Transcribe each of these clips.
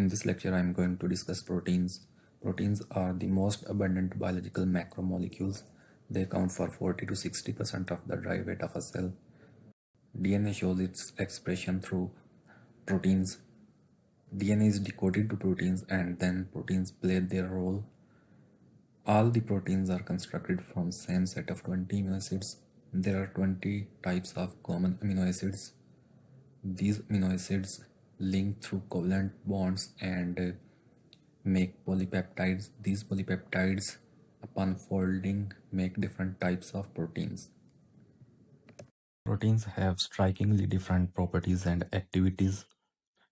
In this lecture, I am going to discuss proteins. Proteins are the most abundant biological macromolecules. They account for 40 to 60% of the dry weight of a cell. DNA shows its expression through proteins. DNA is decoded to proteins and then proteins play their role. All the proteins are constructed from same set of 20 amino acids. There are 20 types of common amino acids. These amino acids link through covalent bonds and make polypeptides. These polypeptides, upon folding, make different types of proteins. Proteins have strikingly different properties and activities.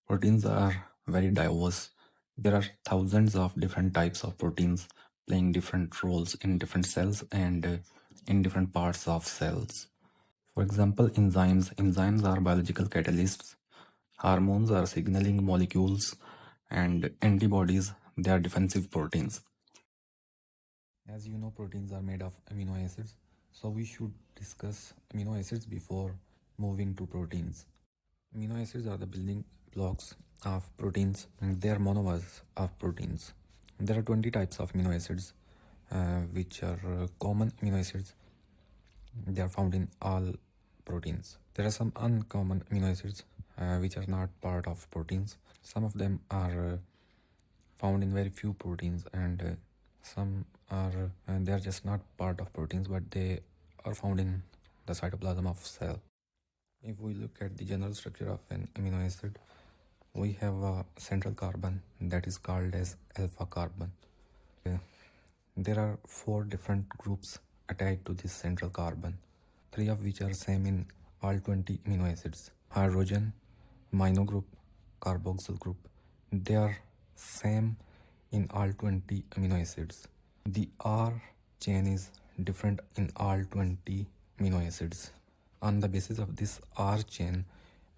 Proteins are very diverse. There are thousands of different types of proteins playing different roles in different cells and in different parts of cells. For example, enzymes. Enzymes are biological catalysts. Hormones are signaling molecules, and antibodies, they are defensive proteins. As you know, proteins are made of amino acids, so we should discuss amino acids before moving to proteins. Amino acids are the building blocks of proteins, and they are monomers of proteins. There are 20 types of amino acids, which are common amino acids. They are found in all proteins. There are some uncommon amino acids which are not part of proteins. Some of them are found in very few proteins, and some are they are just not part of proteins, but they are found in the cytoplasm of cell. If we look at the general structure of an amino acid, we have a central carbon that is called as alpha carbon. There are 4 different groups attached to this central carbon, 3 of which are same in all 20 amino acids. Hydrogen, amino group, carboxyl group. They are same in all 20 amino acids. The R chain is different in all 20 amino acids. On the basis of this R chain,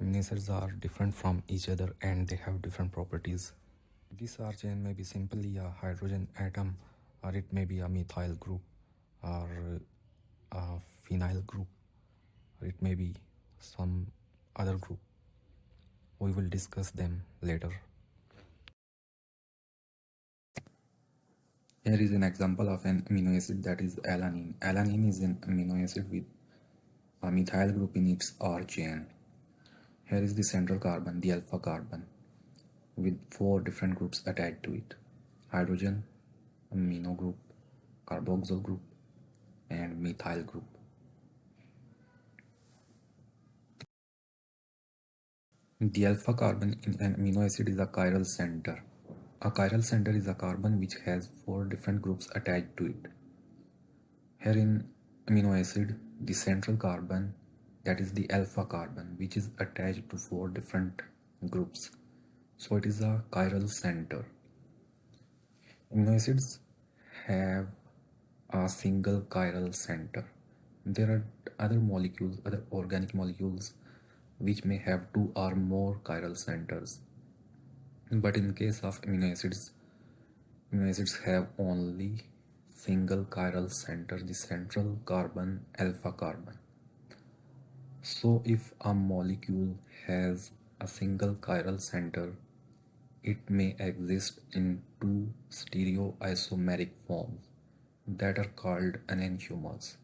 amino acids are different from each other and they have different properties. This R chain may be simply a hydrogen atom, or it may be a methyl group, or a phenyl group, or it may be some other group. We will discuss them later. Here is an example of an amino acid, that is alanine. Alanine is an amino acid with a methyl group in its R chain. Here is the central carbon, the alpha carbon, with 4 different groups attached to it: hydrogen, amino group, carboxyl group, and methyl group. The alpha carbon in an amino acid is a chiral center. A chiral center is a carbon which has 4 different groups attached to it. Here in amino acid, the central carbon, that is the alpha carbon, which is attached to 4 different groups. So it is a chiral center. Amino acids have a single chiral center. There are other molecules, other organic molecules, which may have 2 or more chiral centers. But in case of amino acids have only single chiral center, the central carbon, alpha carbon. So if a molecule has a single chiral center, it may exist in 2 stereoisomeric forms that are called enantiomers.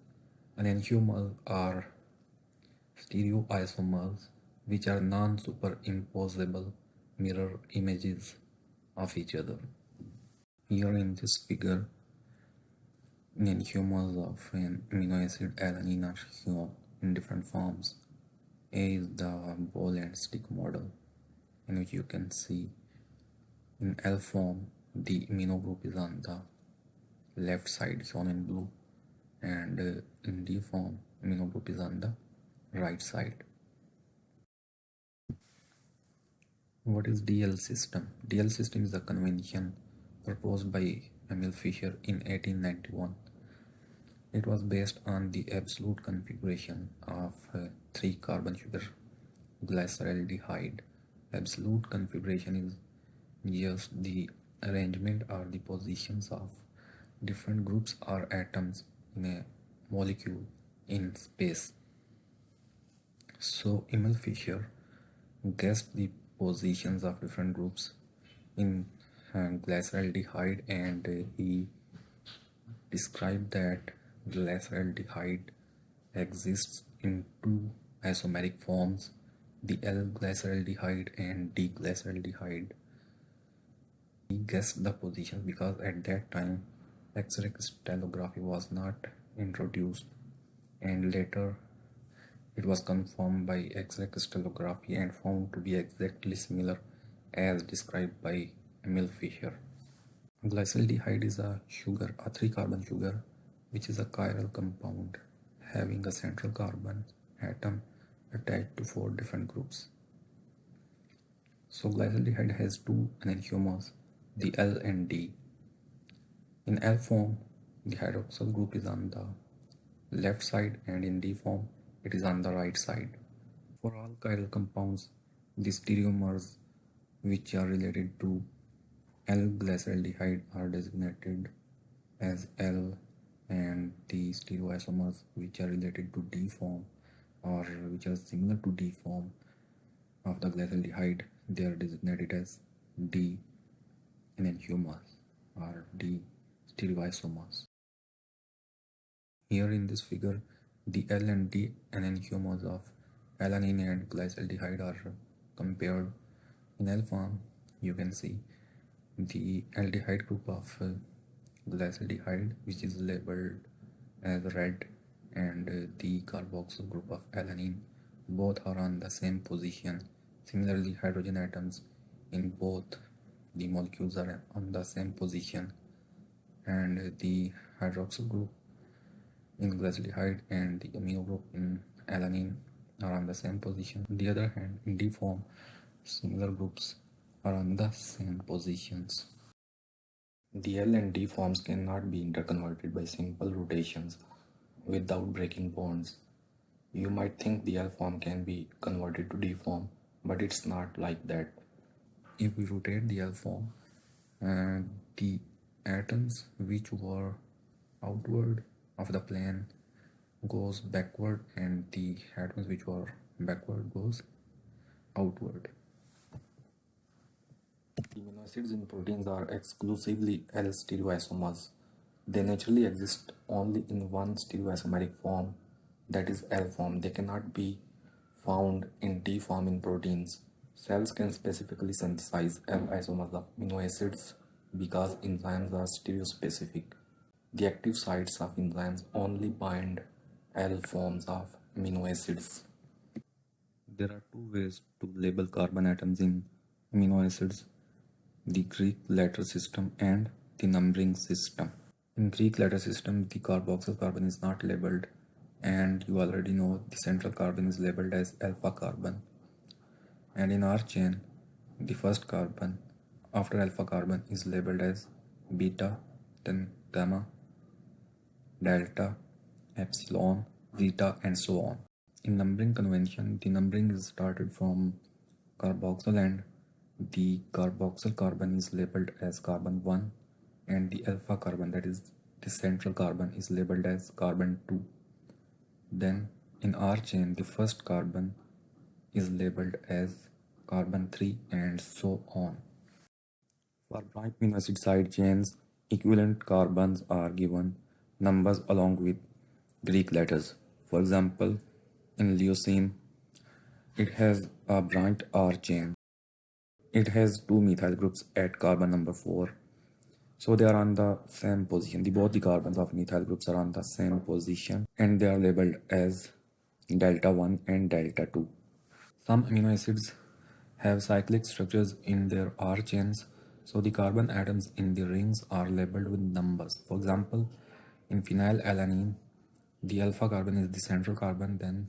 Enantiomers are stereoisomers which are non-superimposable mirror images of each other. Here in this figure, enantiomers of an amino acid alanine are shown in different forms. A is the ball and stick model, in which you can see in L form the amino group is on the left side shown in blue, and in D form amino group is on the right side. What is DL system? DL system is a convention proposed by Emil Fischer in 1891. It was based on the absolute configuration of 3 carbon sugar glyceraldehyde. Absolute configuration is just the arrangement or the positions of different groups or atoms in a molecule in space. So Emil Fischer guessed the positions of different groups in glyceraldehyde, and he described that glyceraldehyde exists in two isomeric forms, the L-glyceraldehyde and D-glyceraldehyde. He guessed the position because at that time X-ray crystallography was not introduced, and later it was confirmed by X-ray crystallography and found to be exactly similar as described by Emil Fischer. Glyceraldehyde is a sugar, a 3-carbon sugar, which is a chiral compound having a central carbon atom attached to 4 different groups. So glyceraldehyde has 2 enantiomers, the L and D. In L form, the hydroxyl group is on the left side, and in D form, it is on the right side. For all chiral compounds, the stereomers which are related to L-glyceraldehyde are designated as L, and the stereoisomers which are related to D form or which are similar to D form of the glyceraldehyde, they are designated as D enantiomers or D stereoisomers. Here in this figure, the L and D enantiomers of alanine and glyceraldehyde are compared. In L form, you can see the aldehyde group of glyceraldehyde, which is labeled as red, and the carboxyl group of alanine, both are on the same position. Similarly, hydrogen atoms in both the molecules are on the same position, and the hydroxyl group in glyceraldehyde and the amino group in alanine are on the same position. On the other hand, in D form, similar groups are on the same positions. The L and D forms cannot be interconverted by simple rotations without breaking bonds. You might think the L form can be converted to D form, but it's not like that. If we rotate the L form, the atoms which were outward of the plane goes backward, and the atoms which were backward goes outward. Amino acids in proteins are exclusively L stereoisomers. They naturally exist only in one stereoisomeric form, that is L form. They cannot be found in D form in proteins. Cells can specifically synthesize L isomers of amino acids because enzymes are stereospecific. The active sites of enzymes only bind L forms of amino acids. There are two ways to label carbon atoms in amino acids: the Greek letter system and the numbering system. In Greek letter system, the carboxyl carbon is not labeled, and you already know the central carbon is labeled as alpha carbon. And in our chain, the first carbon after alpha carbon is labeled as beta, then gamma, delta, epsilon, zeta, and so on. In numbering convention, the numbering is started from carboxyl, and the carboxyl carbon is labeled as carbon 1, and the alpha carbon, that is the central carbon, is labeled as carbon 2. Then in our chain, the first carbon is labeled as carbon 3, and so on. For bright amino acid side chains, equivalent carbons are given numbers along with Greek letters. For example, in leucine, it has a bright R chain. It has two methyl groups at carbon number 4. So they are on the same position. Both the carbons of methyl groups are on the same position, and they are labeled as delta 1 and delta 2. Some amino acids have cyclic structures in their R chains, so the carbon atoms in the rings are labeled with numbers. For example, in phenylalanine, the alpha carbon is the central carbon, then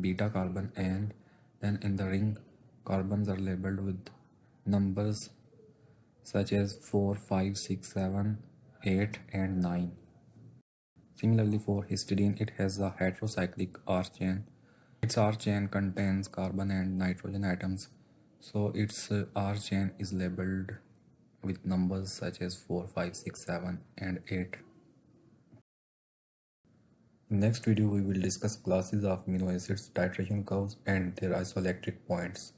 beta carbon, and then in the ring, carbons are labeled with numbers such as 4, 5, 6, 7, 8, and 9. Similarly, for histidine, it has a heterocyclic R chain. Its R chain contains carbon and nitrogen atoms, so its R chain is labeled with numbers such as 4, 5, 6, 7, and 8. In next video, we will discuss classes of amino acids, titration curves, and their isoelectric points.